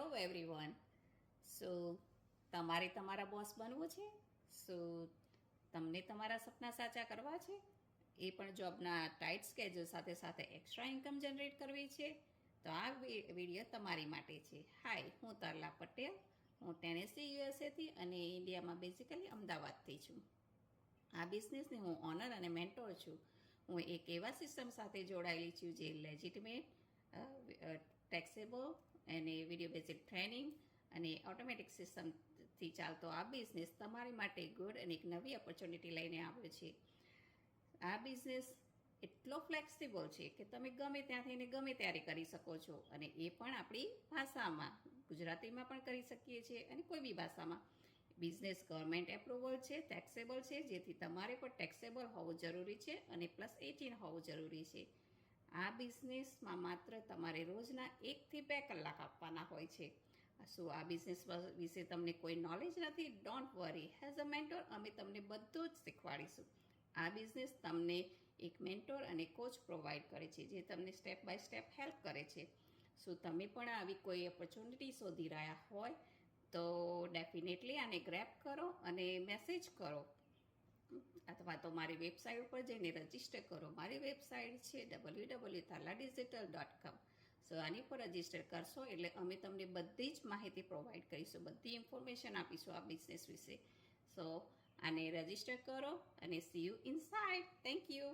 Hello everyone. સો તમારે તમારા boss બનવું છે? સો તમને તમારા સપના સાચા કરવા છે? એ પણ જોબના ટાઈટ સ્કેજ્યુલ સાથે સાથે એક્સ્ટ્રા ઇન્કમ જનરેટ કરવી છે? તો આ વિડીયો તમારી માટે છે. હાય, હું તરલા પટેલ. હું ટેનેસી યુએસએથી અને ઇન્ડિયામાં બેઝિકલી અમદાવાદથી છું. આ બિઝનેસની હું ઓનર અને મેન્ટોર છું. હું એક એવા સિસ્ટમ સાથે જોડાયેલી છું જે લેજિટિમેટ, ટેક્સેબલ અને વિડીયો બેઝિક ટ્રેનિંગ અને ઓટોમેટિક સિસ્ટમથી ચાલતો આ બિઝનેસ તમારી માટે ગુડ અને એક નવી ઓપોર્ચ્યુનિટી લઈને આવ્યો છે. આ બિઝનેસ એટલો ફ્લેક્સિબલ છે કે તમે ગમે ત્યાંથી ને ગમે ત્યારે કરી શકો છો, અને એ પણ આપણી ભાષામાં, ગુજરાતીમાં પણ કરી શકીએ છીએ અને કોઈ બી ભાષામાં. બિઝનેસ ગવર્મેન્ટ એપ્રુવલ છે, ટેક્સેબલ છે, જેથી તમારે પણ ટેક્સેબલ હોવું જરૂરી છે અને +18 હોવું જરૂરી છે. આ બિઝનેસમાં માત્ર તમારે રોજના 1 થી 2 કલાક આપવાના હોય છે. શું આ બિઝનેસ વિશે તમને કોઈ નોલેજ નથી? Don't worry, as a mentor અમે તમને બધું જ શીખવાડીશું. આ બિઝનેસ તમને એક મેન્ટોર અને કોચ પ્રોવાઈડ કરે છે, જે તમને સ્ટેપ બાય સ્ટેપ હેલ્પ કરે છે. શું તમે પણ આવી કોઈ ઓપોર્ચ્યુનિટી શોધી રહ્યા હોય તો ડેફિનેટલી આને ગ્રેબ કરો અને મેસેજ કરો, અથવા તો મારી વેબસાઇટ ઉપર જઈને રજીસ્ટર કરો. મારી વેબસાઇટ છે www.tarladigital.com. સો આની પર રજીસ્ટર કરશો એટલે અમે તમને બધી જ માહિતી પ્રોવાઈડ કરીશું, બધી ઇન્ફોર્મેશન આપીશું આ બિઝનેસ વિશે. સો આને રજીસ્ટર કરો અને C you inside. Thank you.